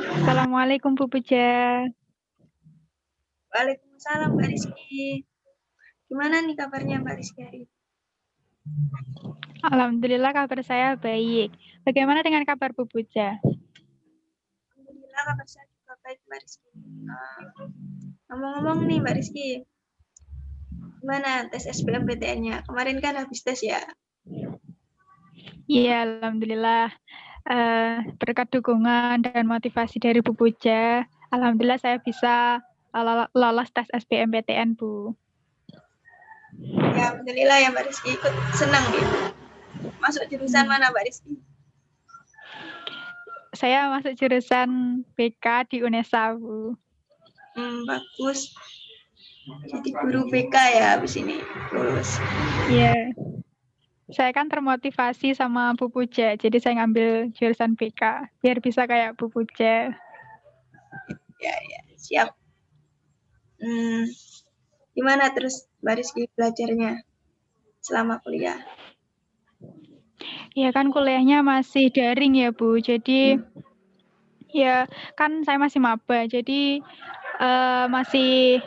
Assalamualaikum Bu Puja. Waalaikumsalam Mbak Rizky. Gimana nih kabarnya Mbak Rizky hari ini? Alhamdulillah kabar saya baik. Bagaimana dengan kabar Bu Puja? Alhamdulillah kabar saya juga baik Mbak Rizky. Ngomong-ngomong nih Mbak Rizky, gimana tes SBMPTN-nya? Kemarin kan habis tes ya? Iya, Alhamdulillah. Berkat dukungan dan motivasi dari Bu Puja, Alhamdulillah saya bisa lolos tes SBMPTN, Bu. Ya, Alhamdulillah ya Mbak Rizky, ikut senang gitu. Masuk jurusan mana Mbak Rizky? Saya masuk jurusan BK di UNESA, Bu. Bagus. Jadi guru BK ya habis ini lulus. Iya. Saya kan termotivasi sama Bu Puja, jadi saya ngambil jurusan BK biar bisa kayak Bu Puja. Ya, siap. Gimana terus Mbak Rizky belajarnya selama kuliah? Ya kan kuliahnya masih daring ya Bu, jadi ya kan saya masih maba, jadi masih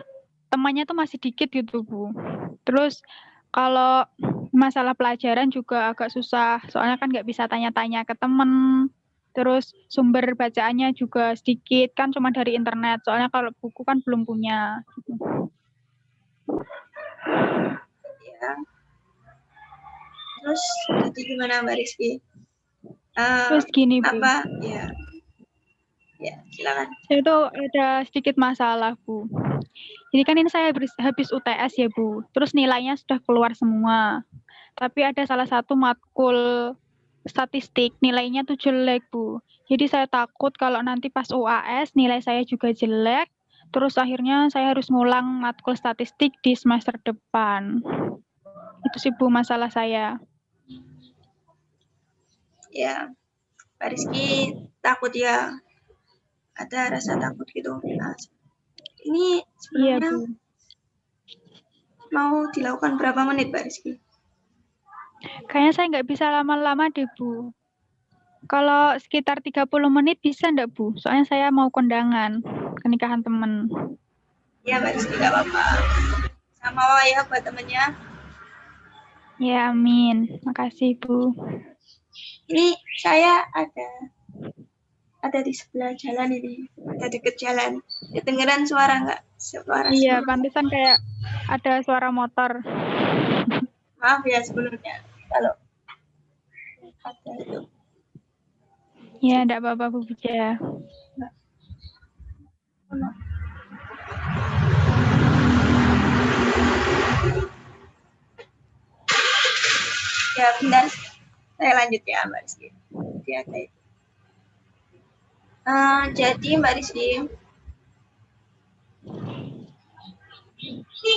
temannya tuh masih dikit gitu Bu. Terus kalau masalah pelajaran juga agak susah, soalnya kan nggak bisa tanya-tanya ke temen. Terus sumber bacaannya juga sedikit, kan cuma dari internet, soalnya kalau buku kan belum punya. Ya. Terus jadi gimana Mbak Rizky? Terus gini Bu. Apa? Ya, silakan. Saya tuh ada sedikit masalah Bu. Jadi kan ini saya habis UTS ya Bu, terus nilainya sudah keluar semua. Tapi ada salah satu matkul statistik nilainya tuh jelek Bu. Jadi saya takut kalau nanti pas UAS nilai saya juga jelek, terus akhirnya saya harus ngulang matkul statistik di semester depan. Itu sih Bu masalah saya. Ya, Mbak Rizky takut ya, ada rasa takut gitu. Nah, ini sebelumnya mau dilakukan berapa menit Mbak Rizky? Kayaknya saya nggak bisa lama-lama deh Bu. Kalau sekitar 30 menit bisa enggak Bu? Soalnya saya mau kondangan ke nikahan temen. Ya Mbak Rizky, nggak apa-apa. Sama ya buat temennya. Ya amin, makasih Bu. Ini saya ada di sebelah jalan ini, ada deket jalan. Kedengeran suara nggak? Iya, pantesan kayak ada suara motor. Maaf ya sebelumnya kalau ada itu. Ya, enggak apa-apa Bu Puja. Ya bentar, saya lanjut ya Mbak Rizky. Jadi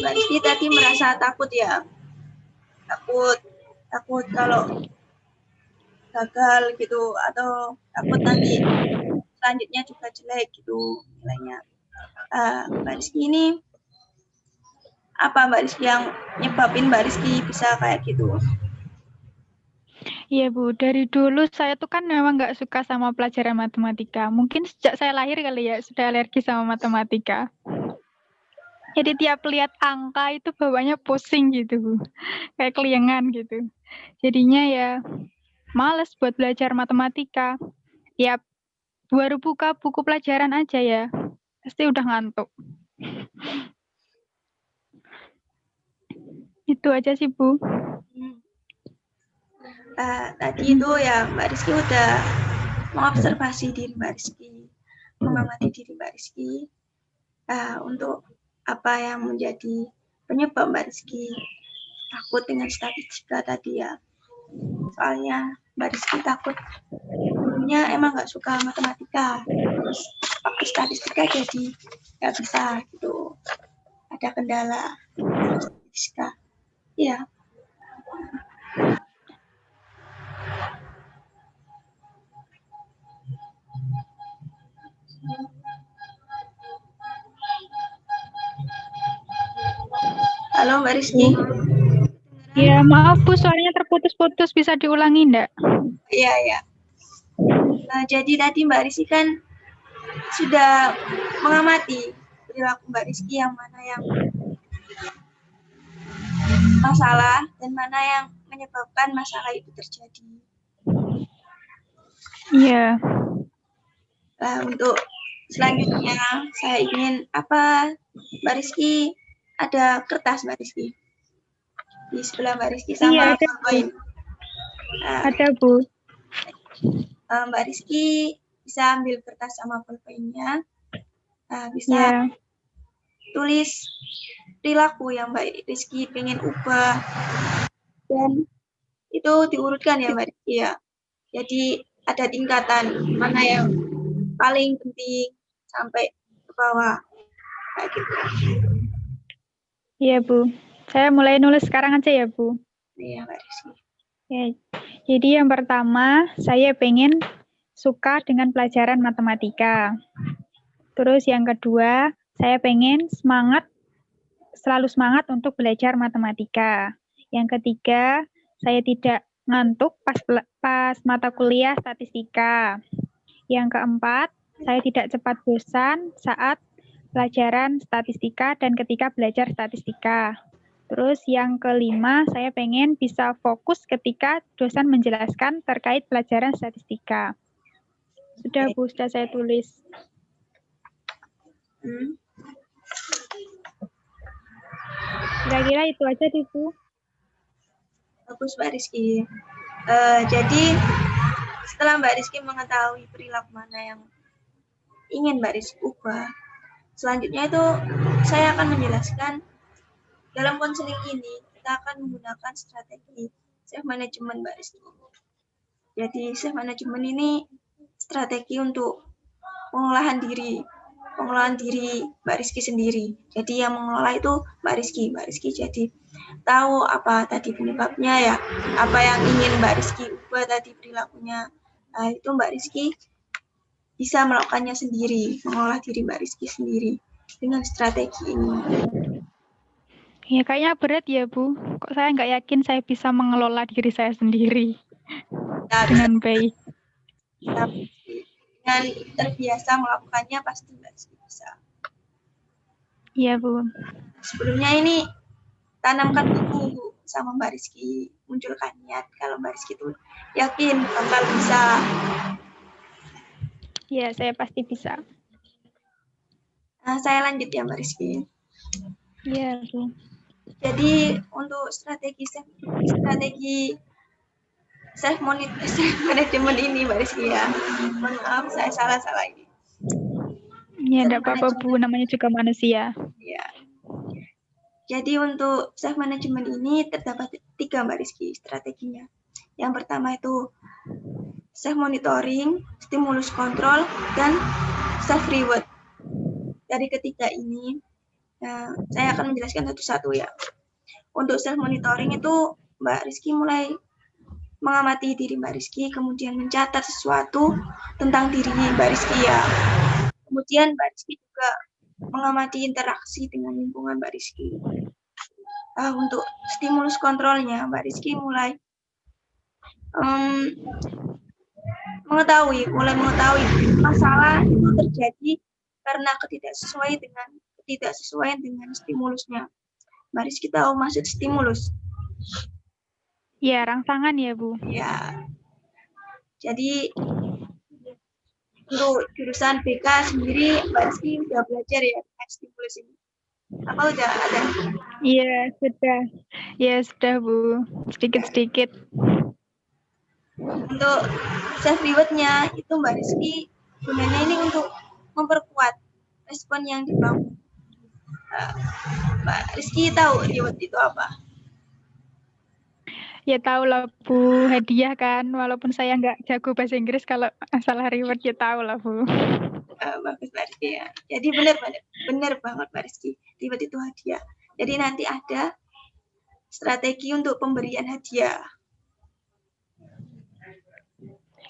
Mbak Rizky tadi merasa takut ya, takut kalau gagal gitu, atau takut nanti selanjutnya juga jelek gitu nilainya. Mbak Rizky ini apa Mbak Rizky yang nyebabin Mbak Rizky bisa kayak gitu? Iya Bu, dari dulu saya tuh kan memang nggak suka sama pelajaran matematika. Mungkin sejak saya lahir kali ya sudah alergi sama matematika. Jadi tiap lihat angka itu bawahnya pusing gitu Bu, kayak keliengan gitu. Jadinya ya males buat belajar matematika. Tiap baru buka buku pelajaran aja ya, pasti udah ngantuk. Itu aja sih Bu. Tadi itu ya Mbak Rizky udah mengobservasi diri Mbak Rizky, mengamati diri Mbak Rizky untuk apa yang menjadi penyebab Mbak Rizky takut dengan statistika tadi ya. Soalnya Mbak Rizky takut dulunya emang nggak suka matematika, terus waktu statistika jadi nggak bisa gitu, ada kendala statistika. Iya. Halo Mbak Rizky. Ya maaf Bu, suaranya terputus-putus, bisa diulangi enggak? Iya. Jadi tadi Mbak Rizky kan sudah mengamati perilaku Mbak Rizky yang mana yang masalah dan mana yang menyebabkan masalah itu terjadi. Iya. Untuk selanjutnya saya ingin Mbak Rizky, ada kertas Mbak Rizky di sebelah Mbak Rizky sama poin. Ada Bu. Mbak Rizky bisa ambil kertas sama pulpennya, bisa tulis perilaku yang Mbak Rizky pengen ubah, dan itu diurutkan ya Mbak Rizky ya. Jadi ada tingkatan mana yang paling penting sampai ke bawah kayak gitu. Iya Bu. Saya mulai nulis sekarang aja ya Bu. Iya Mbak Rizky. Ya, jadi yang pertama saya pengen suka dengan pelajaran matematika. Terus yang kedua saya pengen selalu semangat untuk belajar matematika. Yang ketiga saya tidak ngantuk pas mata kuliah statistika. Yang keempat saya tidak cepat bosan saat pelajaran statistika dan ketika belajar statistika. Terus yang kelima, saya pengen bisa fokus ketika dosen menjelaskan terkait pelajaran statistika. Sudah Bu, sudah saya tulis. Kira-kira itu aja deh Bu. Bagus Mbak Rizky. Jadi setelah Mbak Rizky mengetahui perilaku mana yang ingin Mbak Rizky ubah, selanjutnya itu saya akan menjelaskan dalam konseling ini kita akan menggunakan strategi self management Mbak Rizky. Jadi self management ini strategi untuk pengolahan diri Mbak Rizky sendiri. Jadi yang mengelola itu Mbak Rizky jadi tahu apa tadi penyebabnya ya, apa yang ingin Mbak Rizky ubah tadi perilakunya. Itu Mbak Rizky bisa melakukannya sendiri, mengolah diri Mbak Rizky sendiri dengan strategi ini. Ya kayaknya berat ya Bu. Kok saya nggak yakin saya bisa mengelola diri saya sendiri dengan baik. Dengan terbiasa melakukannya pasti Mbak Rizky bisa. Iya Bu. Sebelumnya ini tanamkan dulu sama Mbak Rizky, munculkan niat kalau Mbak Rizky itu yakin bakal bisa. Iya, saya pasti bisa. Saya lanjut ya Mbak Rizky. Iya Bu. Jadi untuk strategi self management ini Mbak Rizky ya. Mohon maaf saya salah ini. Ya enggak apa-apa Bu, namanya juga manusia. Ya. Jadi untuk self management ini terdapat 3 Mbak Rizky strateginya. Yang pertama itu self monitoring, stimulus kontrol, dan self reward. Dari ketiga ini saya akan menjelaskan satu-satu ya. Untuk self monitoring itu Mbak Rizky mulai mengamati diri Mbak Rizky, kemudian mencatat sesuatu tentang diri Mbak Rizky ya. Kemudian Mbak Rizky juga mengamati interaksi dengan lingkungan Mbak Rizky. Untuk stimulus kontrolnya, Mbak Rizky mulai mengetahui masalah itu terjadi karena ketidaksesuaian dengan stimulusnya. Mbak Rizky tahu maksud stimulus? Ya, rangsangan ya Bu. Ya. Jadi untuk jurusan BK sendiri Mbak Rizky udah belajar ya stimulus ini. Apa udah ada? Iya, sudah. Ya, sudah Bu. Sedikit-sedikit. Untuk self reward-nya itu Mbak Rizky gunanya ini untuk memperkuat respon yang dibangun. Mbak Rizky tahu reward itu apa? Ya tahu lah Bu, hadiah kan. Walaupun saya nggak jago bahasa Inggris, kalau masalah reward ya tahu lah Bu. Bagus Mbak Rizky ya. Jadi benar banget Mbak Rizky. Reward itu hadiah. Jadi nanti ada strategi untuk pemberian hadiah.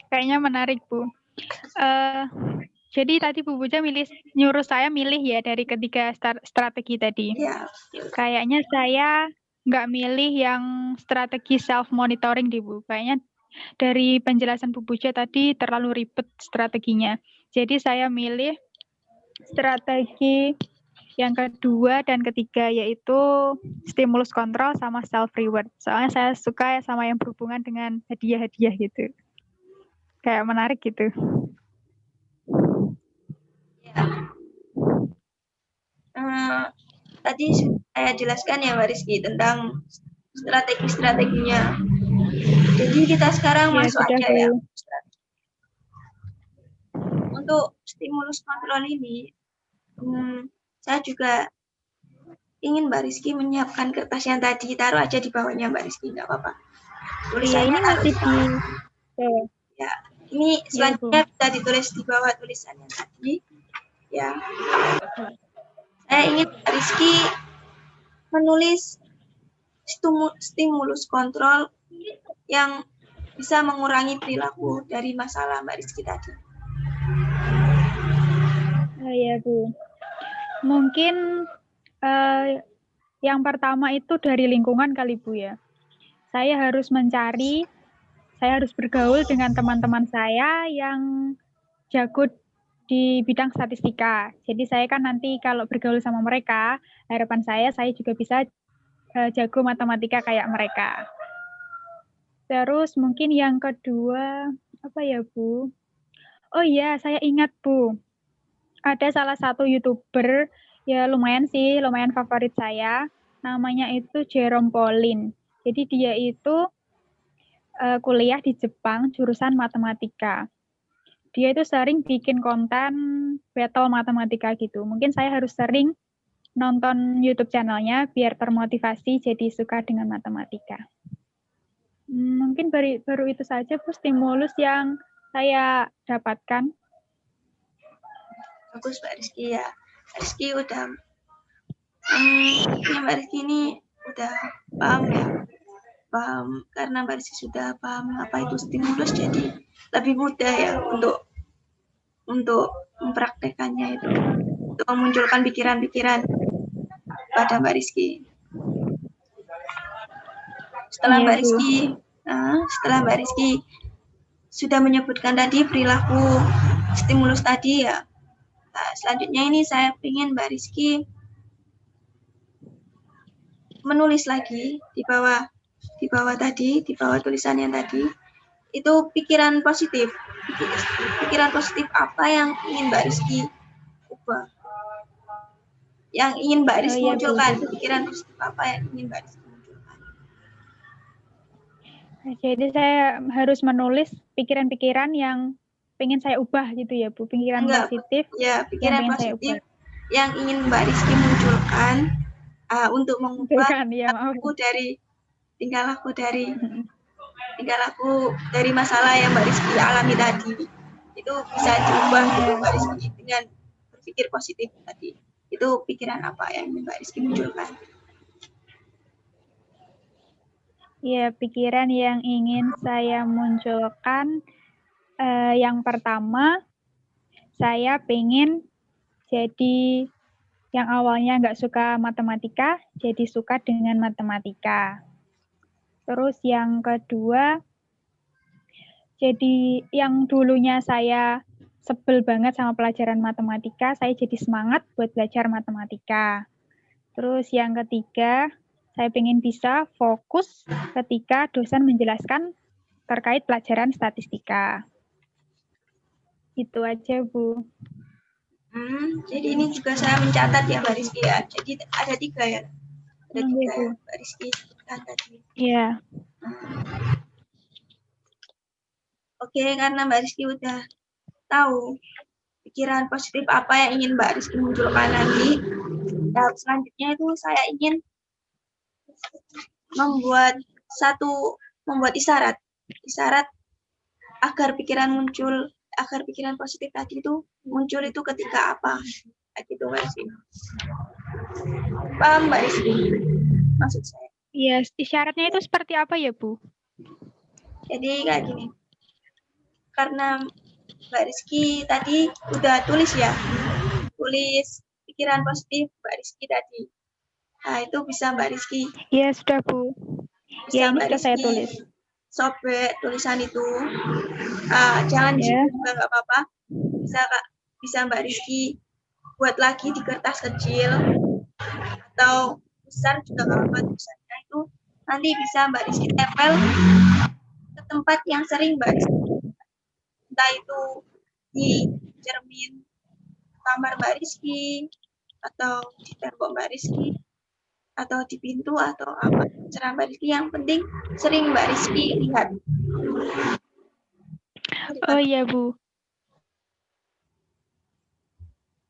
Kayaknya menarik Bu. Jadi tadi Bu Puja nyuruh saya milih ya dari ketiga strategi tadi. Ya. Kayaknya saya nggak milih yang strategi self monitoring di Bu. Kayaknya dari penjelasan Bu Puja tadi terlalu ribet strateginya. Jadi saya milih strategi yang kedua dan ketiga, yaitu stimulus kontrol sama self reward. Soalnya saya suka sama yang berhubungan dengan hadiah-hadiah gitu. Kayak menarik gitu. Tadi saya jelaskan ya Mbak Rizky tentang strategi-strateginya. Jadi kita sekarang masuk aja ya. Untuk stimulus kontrol ini, saya juga ingin Mbak Rizky menyiapkan kertas yang tadi, taruh aja di bawahnya Mbak Rizky, nggak apa-apa. Tulisannya ini masih di. Ya, ini selanjutnya bisa ditulis di bawah tulisan yang tadi. Ya, saya ingin Mbak Rizky menulis stimulus kontrol yang bisa mengurangi perilaku dari masalah Mbak Rizky tadi. Ya Bu, mungkin yang pertama itu dari lingkungan kali Bu ya. Saya harus bergaul dengan teman-teman saya yang jago di bidang statistika. Jadi saya kan nanti kalau bergaul sama mereka, harapan saya juga bisa jago matematika kayak mereka. Terus mungkin yang kedua, apa ya Bu? Oh iya, saya ingat Bu. Ada salah satu YouTuber, ya lumayan favorit saya. Namanya itu Jerome Pauline. Jadi dia itu kuliah di Jepang, jurusan matematika. Dia itu sering bikin konten battle matematika gitu. Mungkin saya harus sering nonton YouTube channelnya biar termotivasi jadi suka dengan matematika. Mungkin baru itu saja Bu stimulus yang saya dapatkan. Bagus Mbak Rizky ya. Mbak Rizky udah Mbak Rizky ini udah paham ya. Paham karena Mbak Rizky sudah paham apa itu stimulus, jadi lebih mudah ya untuk mempraktekannya itu, untuk memunculkan pikiran-pikiran pada Mbak Rizky. Setelah Mbak Rizky sudah menyebutkan tadi perilaku stimulus tadi ya. Nah, selanjutnya ini saya ingin Mbak Rizky menulis lagi di bawah tulisan yang tadi itu pikiran positif apa yang ingin Mbak Rizky ubah, yang ingin Mbak Rizky munculkan. Pikiran positif apa yang ingin Mbak Rizky munculkan. Jadi saya harus menulis pikiran-pikiran yang pengen saya ubah gitu ya Bu, pikiran positif ya, pikiran positif yang ingin Mbak Rizky munculkan untuk mengubah tingkah laku dari masalah yang Mbak Rizky alami tadi. Itu bisa diubah gitu Mbak Rizky dengan berpikir positif tadi. Itu pikiran apa yang ingin Mbak Rizky munculkan? Ya, pikiran yang ingin saya munculkan, yang pertama, saya pengen jadi yang awalnya nggak suka matematika, jadi suka dengan matematika. Terus yang kedua, jadi yang dulunya saya sebel banget sama pelajaran matematika, saya jadi semangat buat belajar matematika. Terus yang ketiga, saya ingin bisa fokus ketika dosen menjelaskan terkait pelajaran statistika. Itu aja, Bu. Jadi ini juga saya mencatat ya, Mbak Rizky ya. Jadi ada 3 ya? Ada 3 ya, Mbak Rizky tadi. Iya. Oke, karena Mbak Rizky udah tahu pikiran positif apa yang ingin Mbak Rizky munculkan nanti, tahap selanjutnya itu saya ingin membuat isyarat agar pikiran positif tadi itu muncul itu ketika apa, gitu Mbak Rizky. Paham Mbak Rizky maksud saya? Iya, isyaratnya itu seperti apa ya Bu? Jadi kayak gini, karena Mbak Rizky tadi udah tulis pikiran positif Mbak Rizky tadi. Nah, itu bisa Mbak Rizky. Iya, sudah Bu. Bisa Mbak Rizky saya tulis. Sobek tulisan itu. Jangan juga nggak apa-apa. bisa Mbak Rizky buat lagi di kertas kecil atau besar juga kalau buat besarnya itu nanti bisa Mbak Rizky tempel ke tempat yang sering Mbak Rizky, entah itu di cermin kamar Mbak Rizky atau di tembok Mbak Rizky atau di pintu atau apa terserah Mbak Rizky, yang penting sering Mbak Rizky lihat. Oh iya Bu,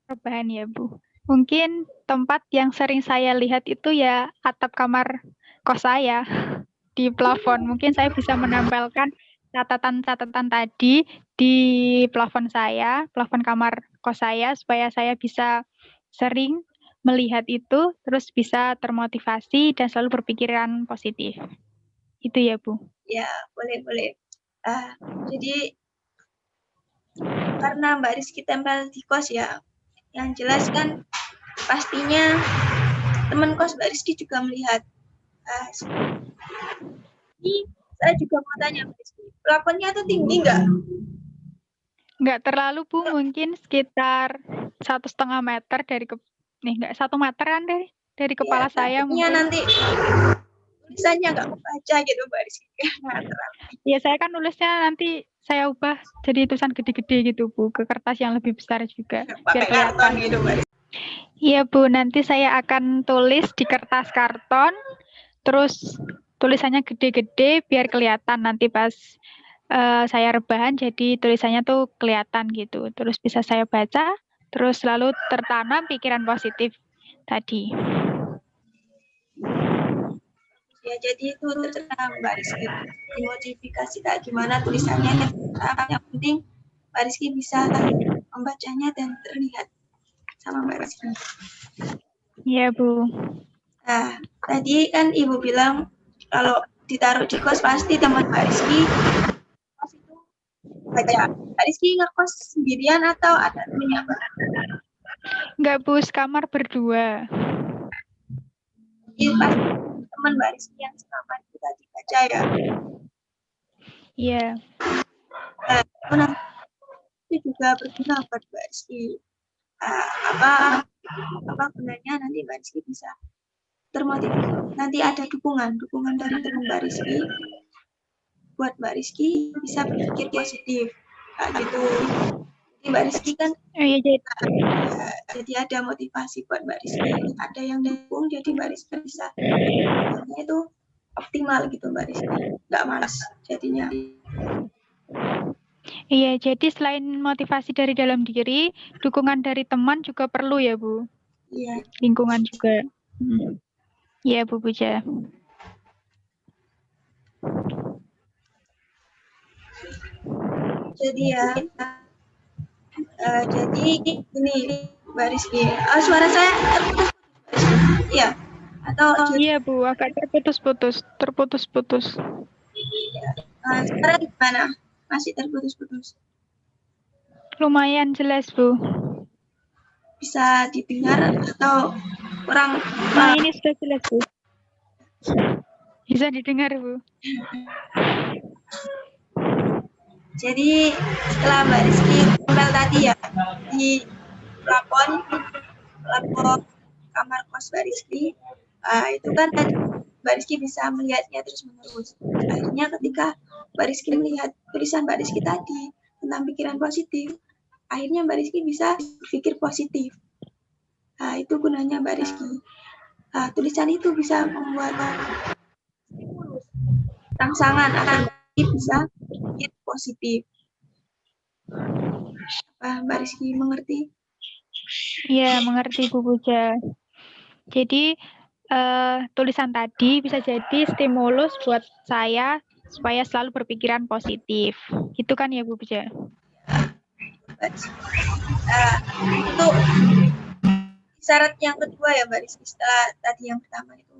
perubahan ya Bu. Mungkin tempat yang sering saya lihat itu ya atap kamar kos saya di plafon. Mungkin saya bisa menempelkan catatan-catatan tadi di plafon saya, plafon kamar kos saya, supaya saya bisa sering melihat itu, terus bisa termotivasi dan selalu berpikiran positif. Itu ya Bu. Ya, boleh. Jadi karena Mbak Rizky tempel di kos ya, yang jelas kan pastinya teman kos Mbak Rizky juga melihat. Ini saya juga mau tanya Mbak Rizky, plafonnya itu tinggi nggak? Nggak terlalu Bu, mungkin sekitar 1,5 meter dari nggak 1 meter kan dari kepala saya mungkin. Nanti tulisannya nggak kebaca gitu Mbak Rizky. Ya saya kan nulisnya nanti saya ubah jadi tulisan gede-gede gitu Bu, ke kertas yang lebih besar juga. Pakai karton gitu Mbak Rizky. Iya Bu, nanti saya akan tulis di kertas karton, terus tulisannya gede-gede biar kelihatan nanti pas saya rebahan, jadi tulisannya tuh kelihatan gitu. Terus bisa saya baca, terus selalu tertanam pikiran positif tadi. Ya, jadi itu terserah Mbak Rizky. Dimodifikasi kayak gimana tulisannya, yang penting Mbak Rizky bisa membacanya dan terlihat sama Mbak Rizky. Iya Bu. Nah, tadi kan Ibu bilang kalau ditaruh di kos pasti teman Mbak Rizky kos itu baca. Mbak Rizky ngekos sendirian atau ada temannya Mbak? Enggak Bu, sekamar berdua. Jadi pasti teman Mbak Rizky yang sekamar itu tadi baca ya? Iya. Nah, itu juga berguna buat Mbak Rizky. Apa gunanya nanti Mbak Rizky bisa termotivasi. Nanti ada dukungan dari teman Mbak Rizky buat Mbak Rizky bisa berpikir positif. Nah, gitu. Jadi Mbak Rizky kan jadi ada motivasi buat Mbak Rizky, ada yang dukung, jadi Mbak Rizky bisa itu optimal gitu Mbak Rizky, nggak malas jadinya. Iya, jadi selain motivasi dari dalam diri, dukungan dari teman juga perlu ya Bu. Iya. Lingkungan juga. Iya Bu Puja. Jadi ya, jadi ini Mbak Rizky, suara saya terputus, iya atau iya Bu, agak terputus-putus. Sekarang gimana? Masih terputus-putus? Lumayan jelas Bu. Bisa didengar atau kurang? Nah ini sudah jelas Bu. Bisa didengar Bu. Jadi setelah Mbak Rizky tempel tadi ya di plafon kamar kos Mbak Rizky, itu kan tadi Mbak Rizky bisa melihatnya terus-menerus. Akhirnya ketika Mbak Rizky melihat tulisan Mbak Rizky tadi tentang pikiran positif, akhirnya Mbak Rizky bisa berpikir positif. Nah, itu gunanya Mbak Rizky. Tulisan itu bisa membuat rangsangan agar bisa berpikir positif. Mbak Rizky mengerti? Iya, mengerti Bu Puja. Jadi tulisan tadi bisa jadi stimulus buat saya supaya selalu berpikiran positif. Itu kan ya Bu Puja? Itu syarat yang kedua ya Mbak Rizky setelah tadi yang pertama itu.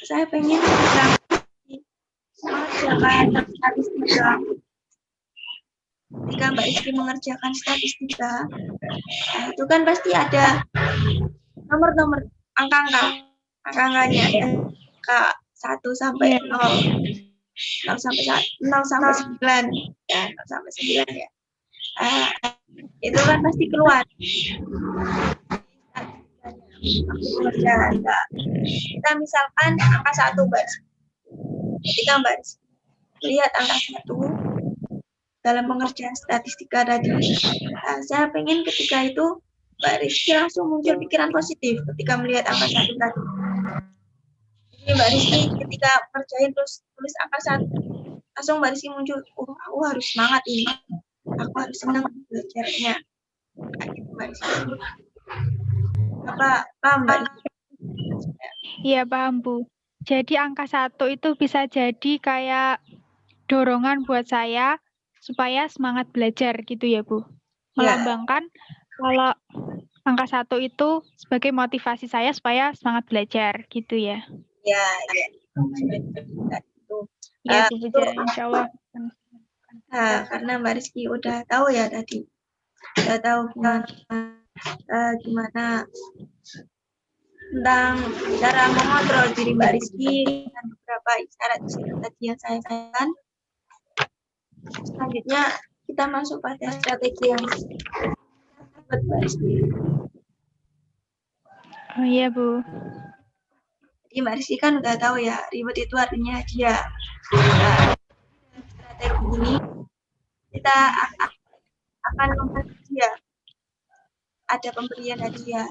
Saya pengen mengerjakan statistika. Ketika Mbak Rizky mengerjakan statistika, itu kan pasti ada nomor-nomor angka-angkanya ya. Angka 1 sampai 0. 0 sampai 9 ya. 0 sampai 9 ya. Itu kan pasti keluar. Kita misalkan angka 1 Mbak. Ketika Mbak lihat angka 1 dalam pengerjaan statistika tadi, saya pengen ketika itu Mbak Rizky langsung muncul pikiran positif ketika melihat angka 1 tadi. Jadi Mbak Rizky ketika kerjain terus tulis angka 1, langsung Mbak Rizky muncul, aku harus semangat ini, aku harus senang belajarnya. Mbak Rizky. Apa Mbak Rizky? Iya paham Bu. Jadi angka 1 itu bisa jadi kayak dorongan buat saya supaya semangat belajar gitu ya Bu. Melambangkan kalau angka 1 itu sebagai motivasi saya supaya semangat belajar gitu ya. Ya. Iya Bu Puja, insya Allah. Karena Mbak Rizky udah tahu ya tadi, udah tahu gimana tentang cara mengontrol diri Mbak Rizky dengan beberapa isyarat tadi yang saya sampaikan. Selanjutnya kita masuk pada strategi yang buat Mbak Rizky. Oh iya Bu. Jadi Mbak Rizky kan udah tahu ya, reward itu artinya hadiah. Strategi ini kita akan memberi hadiah. Ada pemberian hadiah.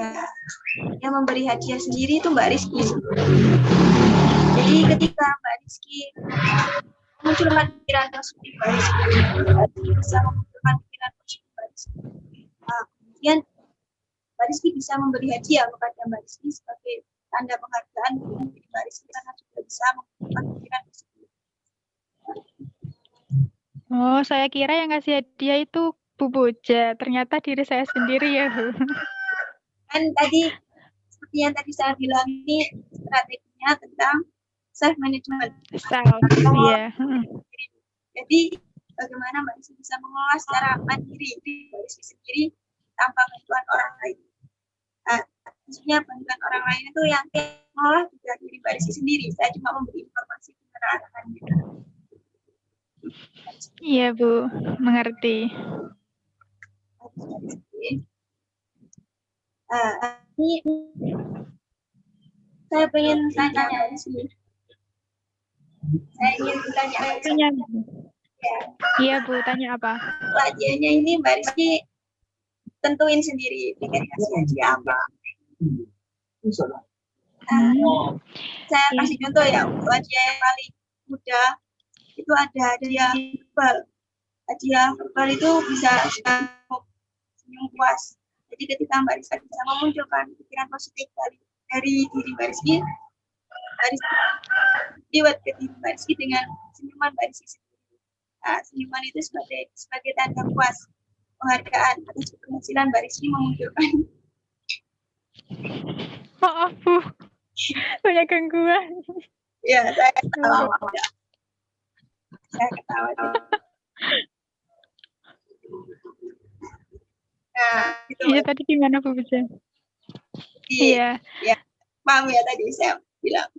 Yang memberi hadiah sendiri itu Mbak Rizky. Jadi ketika Mbak Rizky munculkan pikiran positif Mbak Rizky bisa memunculkan pikiran positif Mbak Rizky. Kemudian Mbak Rizky bisa memberi hadiah kepada Mbak Rizky sebagai tanda penghargaan dari Mbak Rizky karena juga bisa memunculkan pikiran positif. Oh, saya kira yang ngasih hadiah itu Bu Puja. Ternyata diri saya sendiri ya Bu. Kan tadi seperti yang tadi saya bilang, ini strateginya tentang self management. Iya. Jadi bagaimana Mbak Rizky bisa mengelola secara mandiri Mbak Rizky sendiri tanpa bantuan orang lain. Maksudnya bantuan orang lain itu yang mengolah juga diri Mbak Rizky sendiri. Saya cuma memberi informasi kepada arahannya. Iya Bu, mengerti. Ini saya pengen tanya Mbak Rizky. Saya ingin tanya Mbak Rizky. Ya. Iya Bu, tanya apa? Hadiahnya ini Mbak Rizky tentuin sendiri pikir kasih hadiah apa. Saya kasih contoh ya, untuk hadiah yang paling mudah itu ada hadiah verbal. Hadiah verbal itu bisa senyum puas. Jadi ketika Mbak Rizky bisa memunculkan pikiran positif dari diri Mbak Rizky, lewat ke diri Mbak Rizky dengan senyuman Mbak Rizky sendiri. Senyuman itu sebagai tanda puas, penghargaan atas keberhasilan Mbak Rizky memunculkan. Maaf Bu, banyak gangguan. Ya, saya ketawa. Saya ketawa. Nah, gitu. Iya tadi gimana Bu Puja? Iya. Ya, paham ya tadi saya bilang.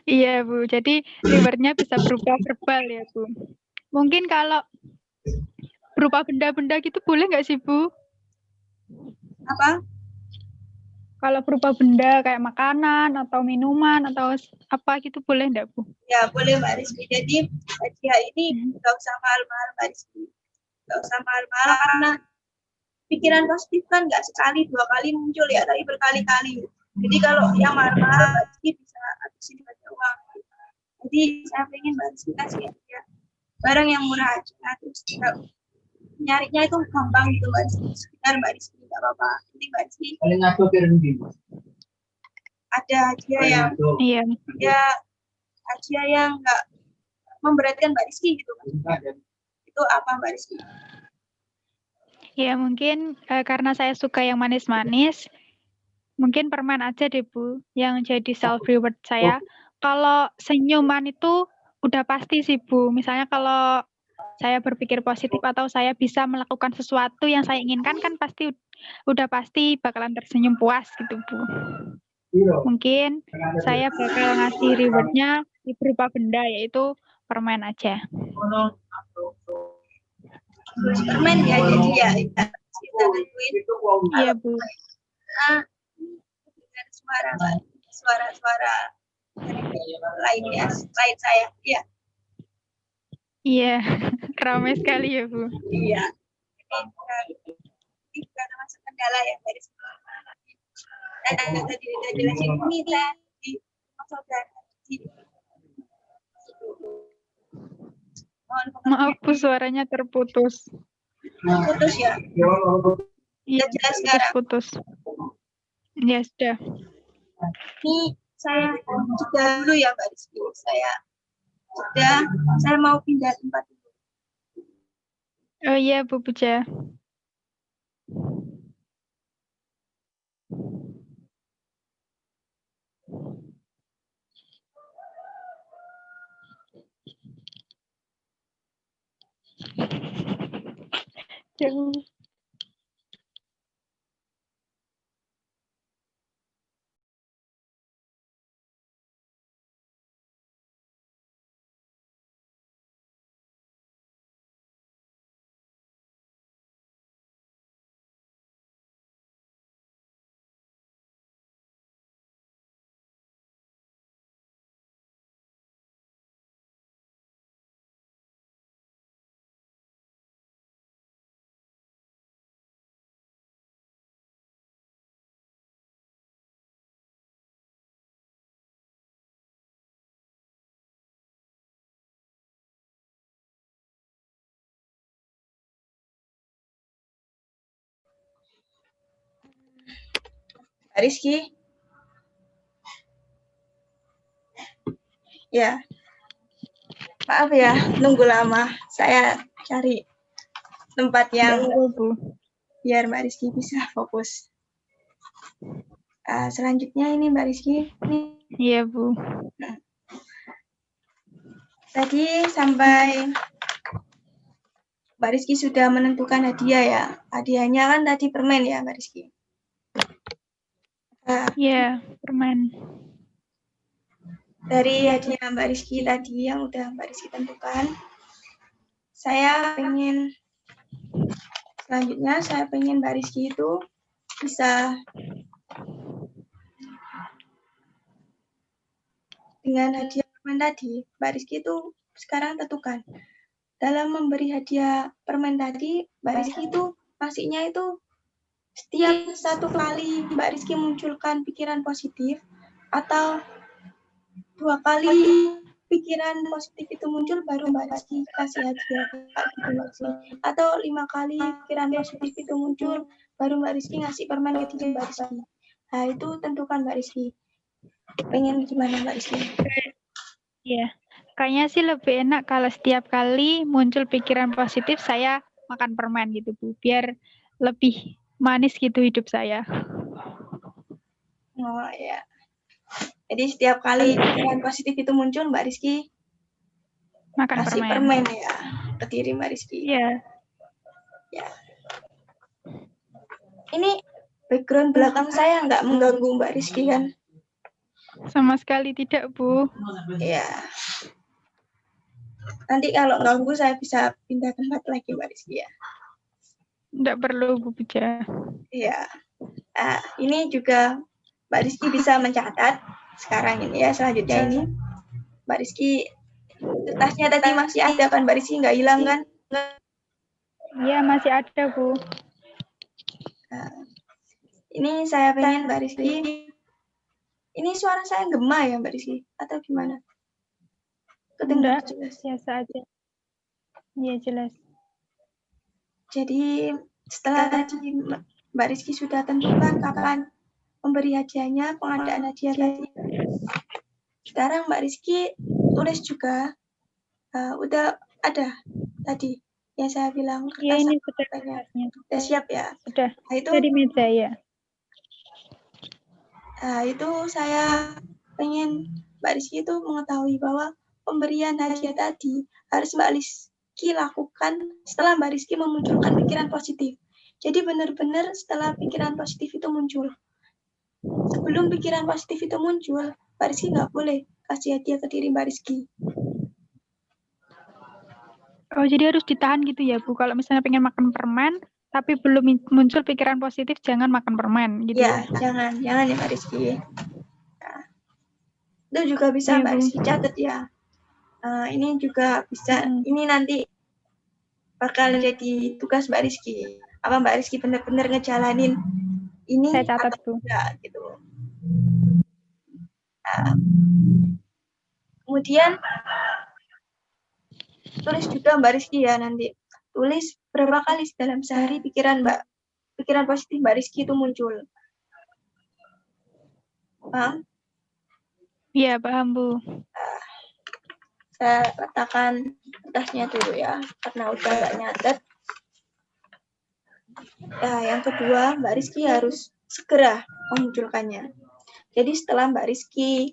Iya Bu, jadi rewardnya bisa berupa verbal ya Bu. Mungkin kalau berupa benda-benda gitu boleh nggak sih Bu? Apa? Kalau berupa benda kayak makanan atau minuman atau apa gitu boleh nggak Bu? Ya boleh Mbak Rizky. Jadi hadiah ini nggak usah mahal-mahal Mbak Rizky. Nggak usah mahal-mahal karena pikiran positif kan nggak sekali 2 kali muncul ya, tapi berkali-kali. Jadi kalau yang mahal-mahal Mbak Rizky bisa habisin banyak uang. Jadi saya pengen Mbak Rizky kasih ya barang yang murah aja. Terus nyarinya itu gampang gitu Mbak Rizky. Sekitar Mbak Rizky nggak apa-apa. Jadi Mbak Rizky ada hadiah yang hadiah yang nggak memberatkan Mbak Rizky gitu kan. Itu apa Mbak Rizky? Ya mungkin karena saya suka yang manis-manis, mungkin permen aja deh Bu, yang jadi self reward saya. Kalau senyuman itu udah pasti sih Bu. Misalnya kalau saya berpikir positif atau saya bisa melakukan sesuatu yang saya inginkan kan pasti udah pasti bakalan tersenyum puas gitu Bu. Mungkin saya bakal ngasih rewardnya berupa benda yaitu permen aja. permen ya, jadi ya kita tentuin. Iya, Bu. Dengan suara-suara lainnya, lain saya, ya. Iya, ramai sekali ya, Bu. Iya. Ini juga termasuk kendala ya dari tadi udah jelasin ini tadi saudara. Maaf, Bu, suaranya terputus. Putus ya? Iya, jelas sekarang. putus. Ya, sudah. Ini saya jeda dulu ya, Mbak Rizky. Saya mau pindah tempat dulu. Oh iya, Bu Puja. Jauh. Mbak Rizky. Ya. Maaf ya, nunggu lama. Saya cari tempat yang biar Mbak Rizky bisa fokus. Selanjutnya ini Mbak Rizky. Iya, Bu. Tadi sampai Mbak Rizky sudah menentukan hadiah ya. Hadiahnya kan tadi permen ya, Mbak Rizky. Iya, permen. Dari hadiah Mbak Rizky tadi yang udah Mbak Rizky tentukan, selanjutnya saya pengen Mbak Rizky itu bisa dengan hadiah permen tadi, Mbak Rizky itu sekarang tentukan. Dalam memberi hadiah permen tadi, Mbak Rizky itu pastinya itu setiap satu kali Mbak Rizky munculkan pikiran positif atau 2 kali pikiran positif itu muncul baru Mbak Rizky kasih hadiah gitu, atau 5 kali pikiran positif itu muncul baru Mbak Rizky ngasih permen ke Mbak Rizky. Nah itu tentukan Mbak Rizky. Pengen gimana Mbak Rizky? Iya, kayaknya sih lebih enak kalau setiap kali muncul pikiran positif saya makan permen gitu, Bu, biar lebih manis gitu hidup saya. Oh ya. Jadi setiap kali pikiran positif itu muncul, Mbak Rizky makan kasih permen ya ke diri Mbak Rizky. Iya. Ya. Ini background belakang saya nggak mengganggu Mbak Rizky kan? Sama sekali tidak, Bu. Iya. Nanti kalau ganggu saya bisa pindah tempat lagi Mbak Rizky ya. Tidak perlu, Bu Puja. Iya. Ini juga Mbak Rizky bisa mencatat sekarang ini ya, selanjutnya ini. Mbak Rizky, kertasnya tadi masih ada kan Mbak Rizky, nggak hilang kan? Iya, masih ada, Bu. Ini saya pengen Mbak Rizky. Ini suara saya gema ya Mbak Rizky? Atau gimana? Kedengaran jelas. Biasa aja. Iya, jelas. Jadi setelah tadi Mbak Rizky sudah tentukan kapan memberi hadiahnya, pengadaan hadiah tadi. Sekarang Mbak Rizky tulis juga, udah ada tadi yang saya bilang kertas. Iya, ini sudah siap ya? Sudah. Nah, itu di meja ya. Itu saya pengen Mbak Rizky itu mengetahui bahwa pemberian hadiah tadi harus Mbak Rizky lakukan setelah Mbak Rizky memunculkan pikiran positif. Jadi benar-benar setelah pikiran positif itu muncul. Sebelum pikiran positif itu muncul, Mbak Rizky nggak boleh kasih hadiah ke diri Mbak Rizky. Oh, jadi harus ditahan gitu ya, Bu. Kalau misalnya pengen makan permen, tapi belum muncul pikiran positif, jangan makan permen gitu Ya, ya. jangan ya Mbak Rizky. Nah, itu juga bisa Iya, Mbak Bu. Rizky catat ya. Ini juga bisa, ini nanti bakal jadi tugas Mbak Rizky. Apa Mbak Rizky benar-benar ngejalanin ini Saya catat, atau Bu. enggak gitu. Nah, kemudian tulis juga Mbak Rizky ya nanti. Tulis berapa kali dalam sehari pikiran positif Mbak Rizky itu muncul. Paham? Iya, paham, Bu. Saya letakkan kertasnya dulu ya, karena udah nggak nyatet. Yang kedua, Mbak Rizky harus segera memunculkannya. Jadi setelah Mbak Rizky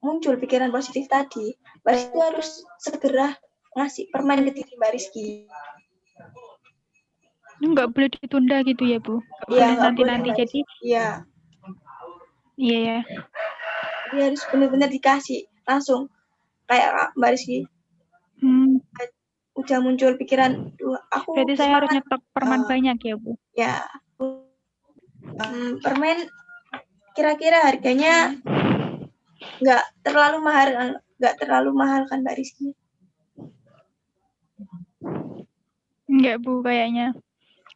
muncul pikiran positif tadi, Mbak Rizky harus segera ngasih permen ke diri Mbak Rizky. Nggak boleh ditunda gitu ya, Bu? Nggak Iya, boleh nggak boleh nanti-nanti. Mbak Jadi, Rizky. Iya. iya ya. Jadi harus benar-benar dikasih langsung. Kayak Mbak Rizky, udah muncul pikiran, aku Berarti saya harus semangat. nyetok permen banyak ya, Bu? Ya, permen kira-kira harganya nggak terlalu mahal kan Mbak Rizky? Enggak, Bu, kayaknya.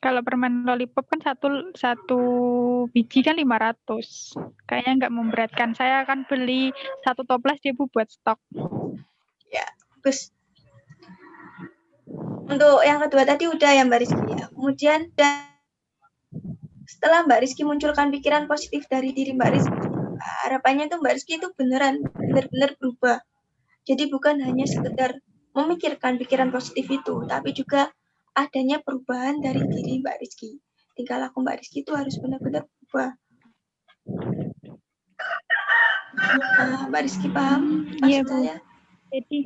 Kalau permen lollipop kan satu biji kan 500. Kayaknya nggak memberatkan. Saya akan beli 1 toples dia, Bu, buat stok. Ya, bagus. Untuk yang kedua tadi udah ya Mbak Rizky ya. Kemudian setelah Mbak Rizky munculkan pikiran positif dari diri Mbak Rizky, harapannya tuh Mbak Rizky itu benar-benar berubah. Jadi bukan hanya sekedar memikirkan pikiran positif itu, tapi juga adanya perubahan dari diri Mbak Rizky. Tingkah laku Mbak Rizky itu harus benar-benar berubah. Mbak Rizky paham Iya, maksud Bu. saya? Jadi,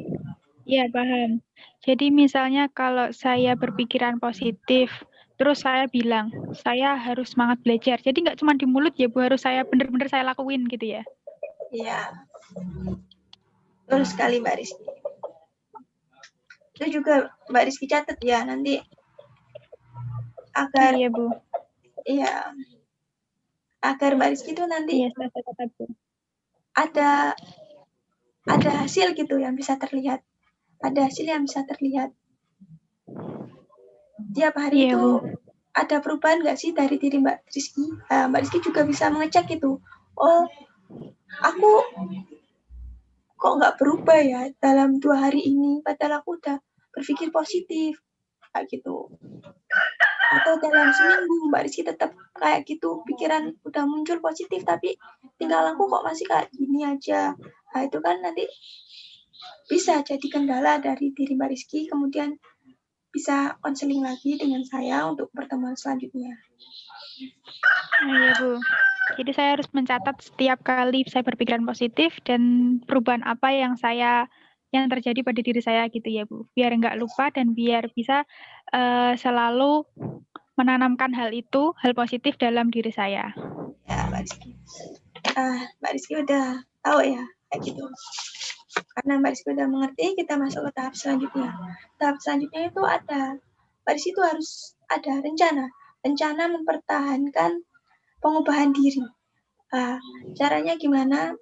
iya paham. Jadi misalnya kalau saya berpikiran positif, terus saya bilang, saya harus semangat belajar. Jadi nggak cuma di mulut ya, Bu, harus saya benar-benar saya lakuin gitu ya. Iya. Betul sekali Mbak Rizky. Itu juga Mbak Rizky catat ya nanti agar Iya, Bu. iya agar Mbak Rizky itu nanti Iya, saya catat, Bu. ada hasil gitu yang bisa terlihat. Ada hasil yang bisa terlihat. Tiap hari Iya, itu Bu. ada perubahan nggak sih dari diri Mbak Rizky? Mbak Rizky juga bisa mengecek itu. Oh, aku kok nggak berubah ya dalam 2 hari ini, padahal aku udah berpikir positif, kayak gitu. Atau dalam seminggu Mbak Rizky tetap kayak gitu, pikiran udah muncul positif, tapi tinggal aku kok masih kayak gini aja. Nah, itu kan nanti bisa jadi kendala dari diri Mbak Rizky, kemudian bisa konseling lagi dengan saya untuk pertemuan selanjutnya. Iya, Bu. Jadi saya harus mencatat setiap kali saya berpikiran positif dan perubahan apa yang terjadi pada diri saya gitu ya, Bu. Biar nggak lupa dan biar bisa selalu menanamkan hal positif dalam diri saya. Ya, Mbak Rizky. Mbak Rizky udah tahu ya, kayak gitu. Karena Mbak Rizky udah mengerti, kita masuk ke tahap selanjutnya. Tahap selanjutnya itu Mbak Rizky itu harus ada rencana mempertahankan pengubahan diri. Caranya gimana?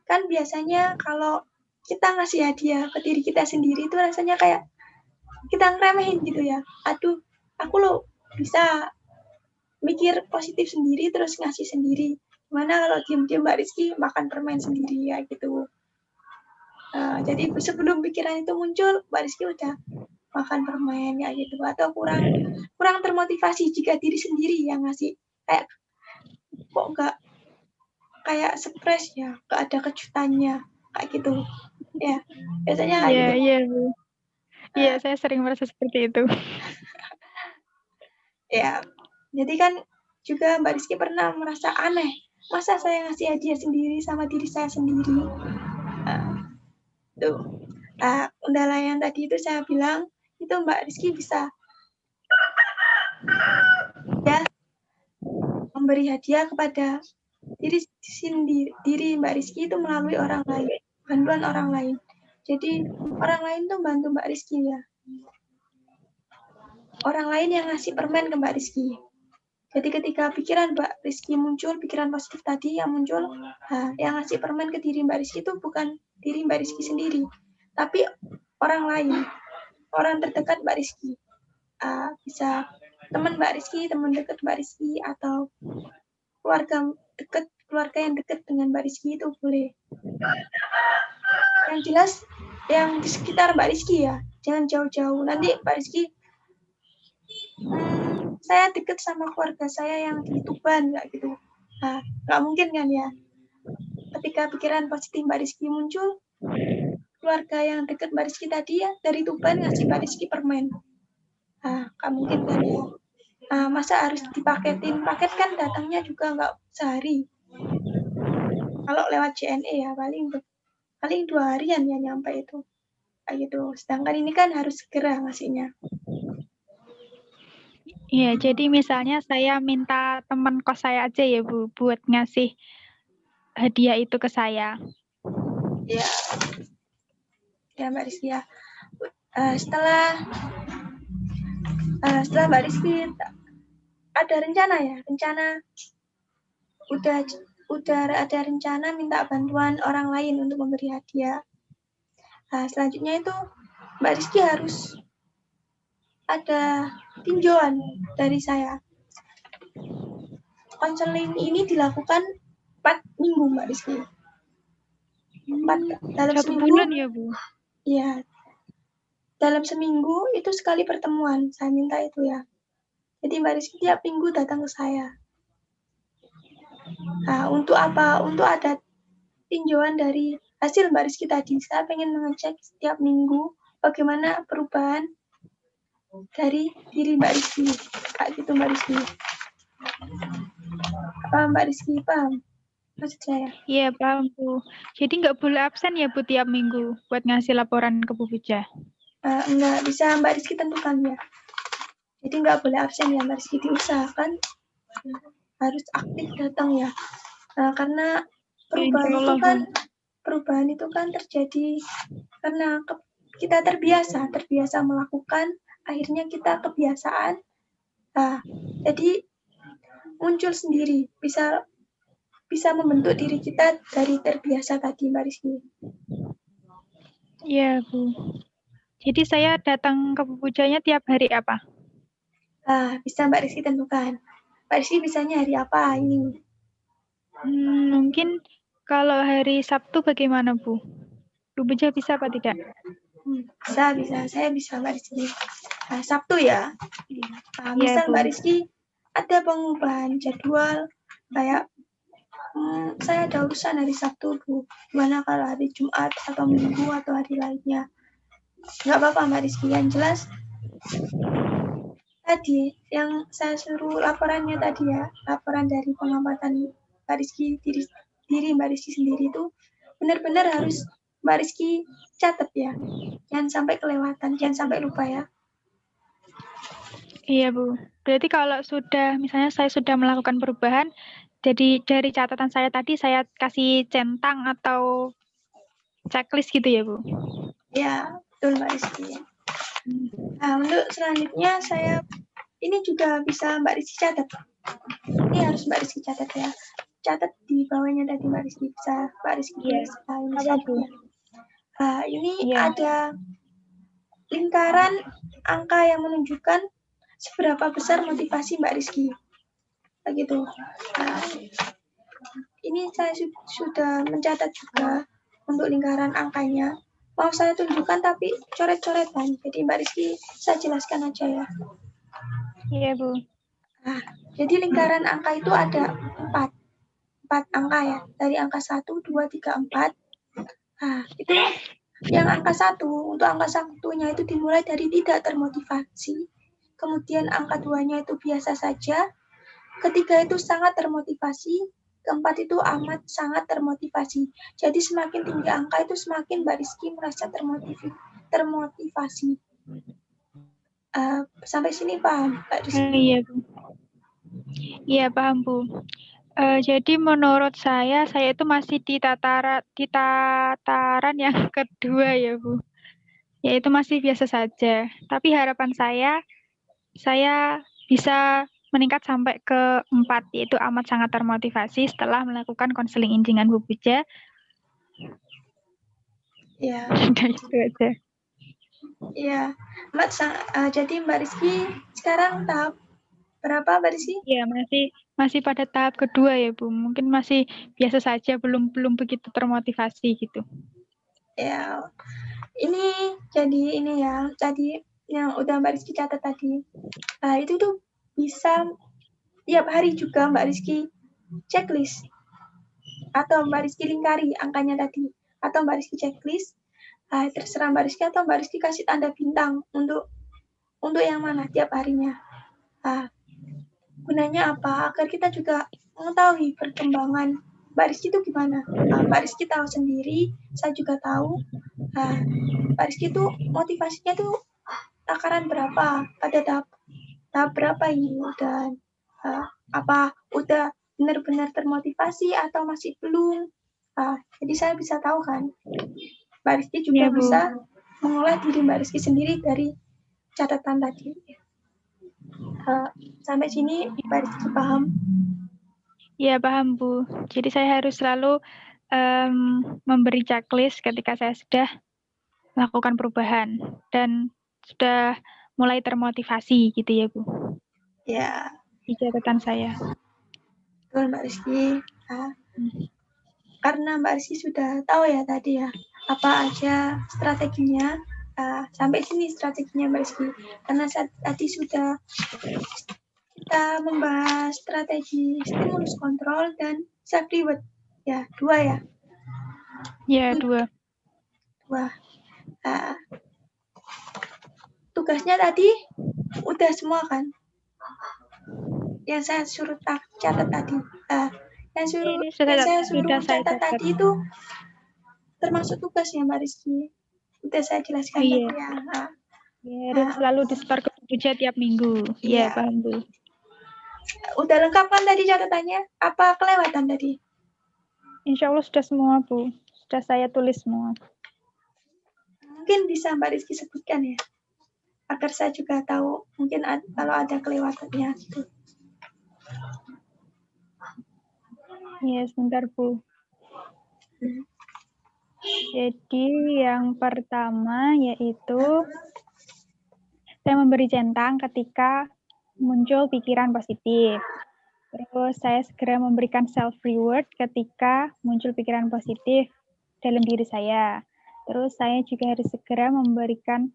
Kan biasanya kalau kita ngasih hadiah ke diri kita sendiri itu rasanya kayak kita ngeremehin gitu ya. Aduh, aku loh bisa mikir positif sendiri terus ngasih sendiri. Gimana kalau diam-diam Mbak Rizky makan permen sendiri ya gitu. Jadi sebelum pikiran itu muncul, Mbak Rizky udah makan permen ya gitu. Atau kurang termotivasi jika diri sendiri yang ngasih. Kayak kok nggak kayak stres ya, nggak ada kejutannya kayak gitu. Ya, biasanya kayak Iya, gitu. iya, Bu. Iya, saya sering merasa seperti itu. Ya, jadi kan juga Mbak Rizky pernah merasa aneh. Masa saya ngasih hadiah sendiri sama diri saya sendiri? Tuh. Kendala yang tadi itu saya bilang, itu Mbak Rizky bisa ya memberi hadiah kepada diri Mbak Rizky itu melalui orang lain, bantuan orang lain. Jadi orang lain tuh bantu Mbak Rizky ya. Orang lain yang ngasih permen ke Mbak Rizky. Jadi ketika pikiran Mbak Rizky muncul, pikiran positif tadi yang muncul, yang ngasih permen ke diri Mbak Rizky itu bukan diri Mbak Rizky sendiri, tapi orang lain, orang terdekat Mbak Rizky. Bisa teman Mbak Rizky, teman dekat Mbak Rizky, atau keluarga yang dekat dengan Mbak Rizky itu boleh. Yang jelas yang di sekitar Mbak Rizky ya, jangan jauh-jauh. Nanti Mbak Rizky, saya dekat sama keluarga saya yang di Tuban, nggak gitu. Nggak mungkin kan ya. Ketika pikiran positif Mbak Rizky muncul, keluarga yang dekat Mbak Rizky tadi ya dari Tuban ngasih Mbak Rizky permen. Nggak mungkin kan ya. Masa harus dipaketin? Paket kan datangnya juga nggak sehari. Kalau lewat JNE ya paling 2 harian ya nyampe itu. Kayak gitu. Sedangkan ini kan harus segera ngasihnya. Iya, jadi misalnya saya minta teman kos saya aja ya Bu, buat ngasih hadiah itu ke saya. Ya, Mbak Rizky ya. Setelah Mbak Rizky ada rencana udah ada rencana minta bantuan orang lain untuk memberi hadiah. Selanjutnya itu Mbak Rizky harus ada tinjauan dari saya. Konseling ini dilakukan 4 minggu Mbak Rizky. Dalam 1 seminggu, bulan ya Bu? Iya. Dalam seminggu itu sekali pertemuan, saya minta itu ya. Jadi Mbak Rizky tiap minggu datang ke saya. Untuk apa? Untuk ada tinjauan dari hasil Mbak Rizky tadi. Saya pengen mengecek setiap minggu bagaimana perubahan dari diri Mbak Rizky. Kayak gitu Mbak Rizky. Mbak Rizky paham maksud saya? Iya paham Bu. Jadi nggak boleh absen ya Bu tiap minggu buat ngasih laporan ke Bu Puja? Enggak, bisa Mbak Rizky tentukan ya. Jadi nggak boleh absen ya Mbak Rizky, diusahakan harus aktif datang ya. Karena perubahan itu kan terjadi karena kita terbiasa melakukan, akhirnya kita kebiasaan. Jadi muncul sendiri, bisa membentuk diri kita dari terbiasa tadi Mbak Rizky. Iya Bu. Jadi saya datang ke Bu Pujanya tiap hari apa? Bisa Mbak Rizky tentukan. Mbak Rizky bisanya hari apa ini? Mungkin kalau hari Sabtu bagaimana Bu? Bu Puja bisa apa tidak? Bisa. Saya bisa Mbak Rizky. Sabtu ya. Iya, Misal Bu. Mbak Rizky ada pengubahan jadwal kayak saya ada urusan hari Sabtu Bu. Gimana kalau hari Jumat atau Minggu atau hari lainnya? Nggak apa-apa Mbak Rizky. Yang jelas tadi yang saya suruh laporannya tadi ya, laporan dari pengamatan Mbak Rizky diri Mbak Rizky sendiri itu benar-benar harus Mbak Rizky catat ya. Jangan sampai kelewatan, jangan sampai lupa ya. Iya, Bu. Berarti kalau misalnya saya sudah melakukan perubahan, jadi dari catatan saya tadi saya kasih centang atau checklist gitu ya, Bu? Ya, betul Mbak Rizky. Untuk selanjutnya ini juga bisa Mbak Rizky catat. Ini harus Mbak Rizky catat ya. Catat di bawahnya tadi Mbak Rizky, bisa Mbak Rizky tulis. Ini ada lingkaran angka yang menunjukkan seberapa besar motivasi Mbak Rizky. Begitu. Ini saya sudah mencatat juga untuk lingkaran angkanya. Mau saya tunjukkan tapi coret-coretan. Jadi Mbak Rizky saya jelaskan aja ya. Iya, Bu. Jadi lingkaran angka itu ada 4 angka ya. Dari angka 1, 2, 3, 4. Itu yang angka 1, untuk angka 1-nya itu dimulai dari tidak termotivasi. Kemudian angka 2-nya itu biasa saja. Ketiga itu sangat termotivasi. Keempat itu amat sangat termotivasi. Jadi semakin tinggi angka itu semakin Mbak Rizky merasa termotivasi. Sampai sini paham Mbak Rizky? Iya, Bu. Iya, paham, Bu. Jadi menurut saya itu masih di tataran yang kedua ya Bu. Yaitu masih biasa saja. Tapi harapan saya bisa meningkat sampai ke 4, yaitu amat sangat termotivasi setelah melakukan konseling dengan Bu Puja. Ya. Udah itu aja. Iya, jadi Mbak Rizky sekarang tahap berapa Mbak Rizky? Iya, masih pada tahap kedua ya Bu. Mungkin masih biasa saja, belum begitu termotivasi gitu. Ya, ini ya, tadi yang udah Mbak Rizky catat tadi. Nah, itu tuh bisa tiap hari juga Mbak Rizky checklist. Atau Mbak Rizky lingkari angkanya tadi. Atau Mbak Rizky checklist. Nah, terserah Mbak Rizky atau Mbak Rizky kasih tanda bintang untuk yang mana tiap harinya. Nah, gunanya apa? Agar kita juga mengetahui perkembangan Mbak Rizky itu gimana. Nah, Mbak Rizky tahu sendiri, saya juga tahu. Nah, Mbak Rizky itu motivasinya tuh takaran berapa, pada tahap berapa ini, dan apa udah benar-benar termotivasi atau masih belum. Jadi saya bisa tahu kan. Mbak Rizky juga Ya, Bu. bisa mengolah diri Mbak Rizky sendiri dari catatan tadi. Sampai sini Mbak Rizky paham? Ya, paham Bu. Jadi saya harus selalu memberi checklist ketika saya sudah melakukan perubahan dan sudah mulai termotivasi gitu ya Bu. Ya. Di catatan saya. Betul Mbak Rizky. Karena Mbak Rizky sudah tahu ya tadi ya apa aja strateginya. Sampai sini strateginya Mbak Rizky. Karena tadi sudah kita membahas strategi stimulus kontrol dan self reward. Ya, 2 ya. Ya, 2. Tugasnya tadi udah semua kan? Yang saya suruh catat tadi. Yang saya suruh catat tadi itu termasuk tugasnya Mbak Rizky. Udah saya jelaskan tadi ya. Harus selalu di-store ke Puja tiap minggu. Iya, paham Bu. Udah lengkap kan tadi catatannya? Apa kelewatan tadi? Insya Allah sudah semua Bu. Sudah saya tulis semua. Mungkin bisa Mbak Rizky sebutkan ya, agar saya juga tahu mungkin kalau ada kelewatannya gitu. Iya, sebentar Bu. Jadi yang pertama yaitu saya memberi centang ketika muncul pikiran positif. Terus saya segera memberikan self reward ketika muncul pikiran positif dalam diri saya. Terus saya juga harus segera memberikan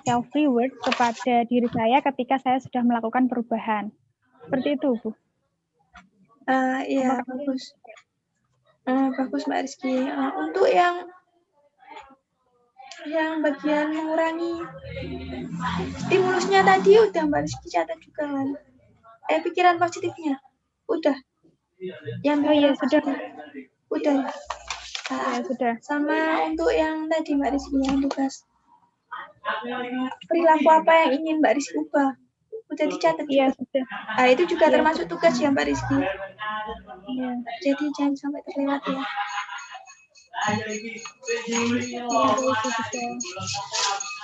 self reward kepada diri saya ketika saya sudah melakukan perubahan. Seperti itu, Bu. Iya, bagus. Bagus Mbak Rizky. Untuk yang bagian mengurangi stimulusnya tadi udah Mbak Rizky catat juga kan? Pikiran positifnya udah. Yang iya, sudah. Udah. Ya, sudah. Sama untuk yang tadi Mbak Rizky yang tugas perilaku apa yang ingin Mbak Rizky ubah, udah dicatat juga. Sudah. Itu juga termasuk tugas ya Mbak Rizky. Iya. Jadi jangan sampai terlewat ya.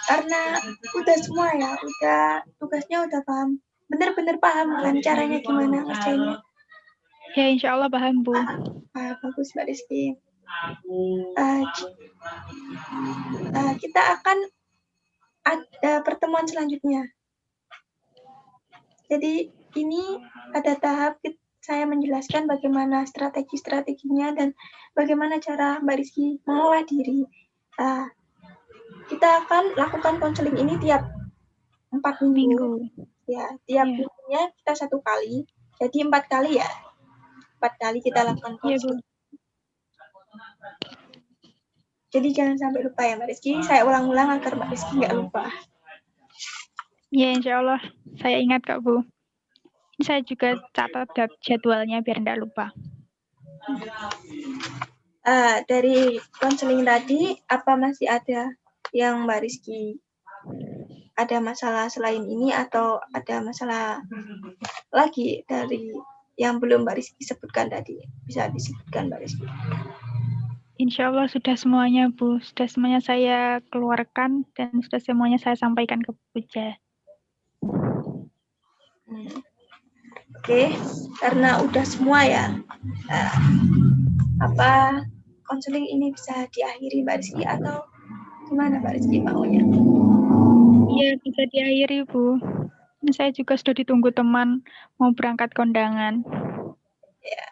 Karena udah semua ya, tugasnya udah paham. Bener-bener paham kan caranya gimana ngerjainnya. Ya, insya Allah paham Bu. Bagus Mbak Rizky. Kita akan ada pertemuan selanjutnya. Jadi ini ada tahap saya menjelaskan bagaimana strategi-strateginya dan bagaimana cara Mbak Rizky mengolah diri. Kita akan lakukan konseling ini tiap 4 minggu. Ya, tiap minggunya kita 1 kali. Jadi 4 kali ya. 4 kali kita lakukan konseling. Jadi jangan sampai lupa ya Mbak Rizky. Saya ulang-ulang agar Mbak Rizky nggak lupa. Ya, insya Allah. Saya ingat Kak Bu. Saya juga catat jadwalnya biar nggak lupa. Dari konseling tadi, apa masih ada yang Mbak Rizky ada masalah selain ini atau ada masalah lagi dari yang belum Mbak Rizky sebutkan tadi? Bisa disebutkan Mbak Rizky. Insya Allah sudah semuanya, Bu. Sudah semuanya saya keluarkan dan sudah semuanya saya sampaikan ke Bu Puja. Oke, karena udah semua ya, apa konseling ini bisa diakhiri Mbak Rizky atau gimana Mbak Rizky maunya? Iya, bisa diakhiri, Bu. Ini saya juga sudah ditunggu teman mau berangkat kondangan. Ya.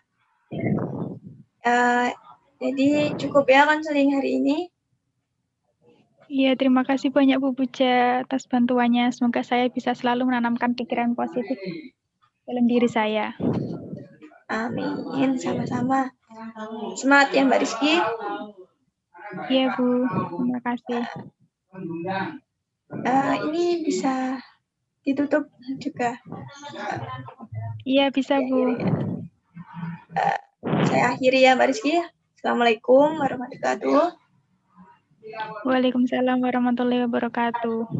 Jadi cukup ya konseling hari ini. Iya, terima kasih banyak Bu Puja atas bantuannya. Semoga saya bisa selalu menanamkan pikiran positif dalam diri saya. Amin, sama-sama. Semangat ya Mbak Rizky. Iya Bu, terima kasih. Ini bisa ditutup juga. Iya bisa Bu. Saya akhiri ya Mbak Rizky. Assalamualaikum warahmatullahi wabarakatuh. Waalaikumsalam warahmatullahi wabarakatuh.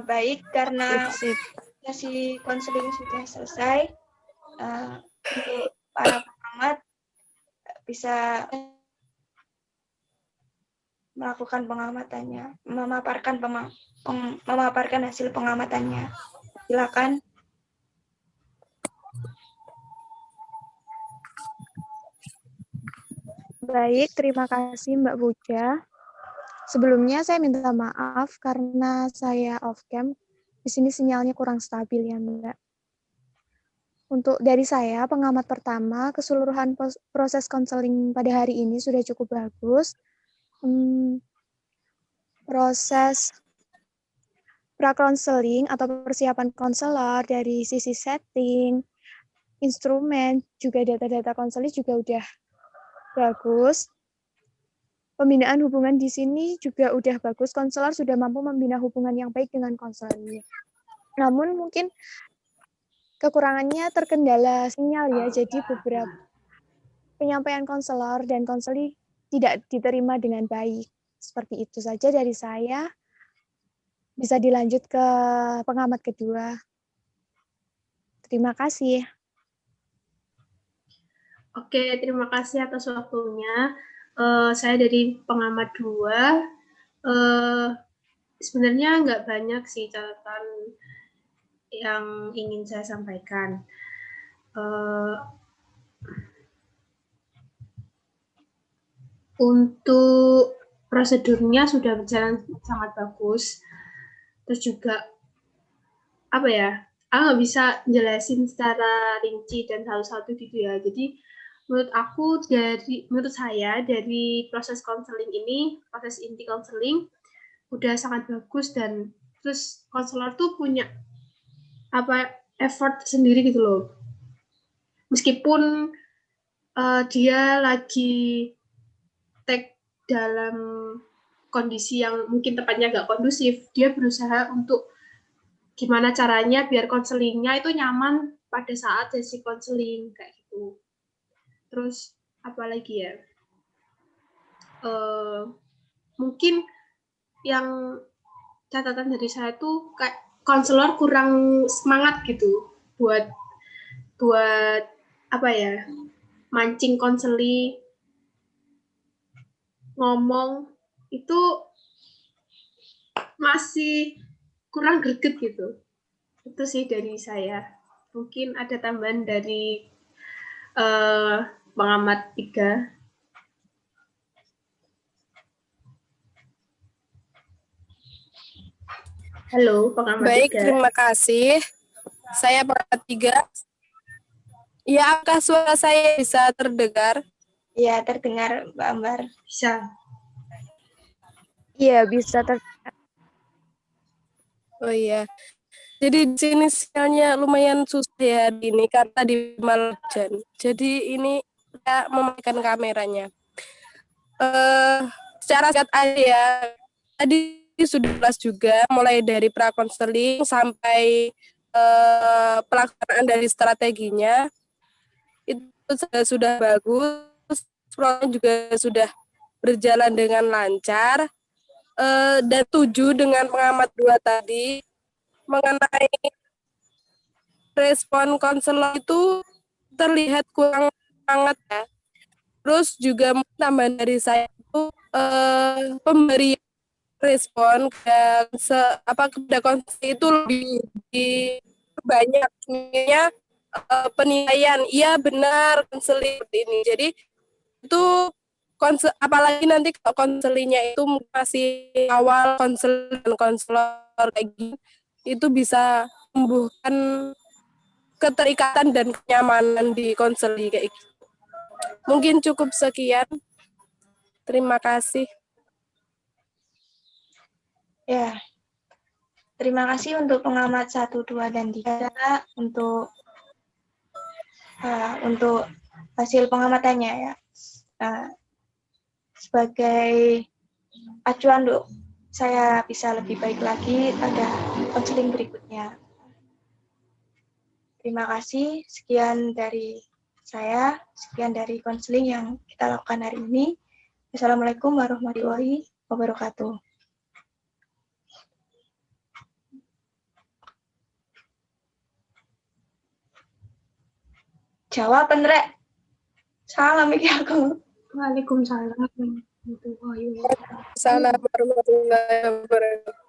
Baik, karena sesi konseling sudah selesai, untuk para pengamat bisa melakukan pengamatannya, memaparkan hasil pengamatannya. Silakan. Baik, terima kasih Mbak Puja. Sebelumnya saya minta maaf karena saya off cam. Di sini sinyalnya kurang stabil ya Mbak. Untuk dari saya, pengamat pertama, keseluruhan proses konseling pada hari ini sudah cukup bagus. Proses pra-konseling atau persiapan konselor dari sisi setting, instrumen, juga data-data konseling juga udah bagus. Pembinaan hubungan di sini juga udah bagus. Konselor sudah mampu membina hubungan yang baik dengan konselornya. Namun mungkin kekurangannya terkendala sinyal ya. Jadi beberapa penyampaian konselor dan konseli tidak diterima dengan baik. Seperti itu saja dari saya. Bisa dilanjut ke pengamat kedua. Terima kasih. Oke, terima kasih atas waktunya. Saya dari pengamat 2. Sebenarnya nggak banyak sih catatan yang ingin saya sampaikan. Untuk prosedurnya sudah berjalan sangat bagus. Terus juga apa ya? Nggak bisa jelasin secara rinci dan satu-satu gitu ya. Jadi menurut saya dari proses konseling ini, proses inti konseling udah sangat bagus dan terus konselor tuh punya effort sendiri gitu loh. Meskipun dia lagi take dalam kondisi yang mungkin tepatnya nggak kondusif, dia berusaha untuk gimana caranya biar konselingnya itu nyaman pada saat sesi konseling kayak gitu. Terus apa lagi ya? Mungkin yang catatan dari saya tuh kayak konselor kurang semangat gitu buat apa ya, mancing konseli ngomong itu masih kurang greget gitu. Itu sih dari saya. Mungkin ada tambahan dari pengamat 3. Halo, pengamat 3. Baik, terima kasih. Saya pengamat 3. Ya, apakah suara saya bisa terdengar? Ya, terdengar Mbak Ambar. Bisa. Iya, bisa terdengar. Oh iya. Jadi di sini sinyalnya lumayan susah ya hari ini karena di malam hujan. Jadi ini saya mematikan kameranya. Secara singkat aja ya. Tadi sudah jelas juga mulai dari pra-konseling sampai pelaksanaan dari strateginya itu sudah bagus, prosesnya juga sudah berjalan dengan lancar, dan setuju dengan pengamat 2 tadi. mengenai respon konselor itu terlihat kurang sangat ya. Terus juga tambahan dari saya itu pemberi respon kepada konselor itu lebih banyak penilaian. Iya benar konseling seperti ini. Jadi itu apalagi nanti kalau konselingnya itu masih awal konselor kayak gini, itu bisa tumbuhkan keterikatan dan kenyamanan di konseling kayak gitu. Mungkin cukup sekian. Terima kasih. Ya, terima kasih untuk pengamat 1, 2, dan 3 untuk hasil pengamatannya ya. Sebagai acuan untuk saya bisa lebih baik lagi pada konseling berikutnya. Terima kasih, sekian dari saya, sekian dari konseling yang kita lakukan hari ini. Assalamualaikum warahmatullahi wabarakatuh. Jawab, Andre. Salam iki aku. Waalaikumsalam. Assalamualaikum warahmatullahi wabarakatuh.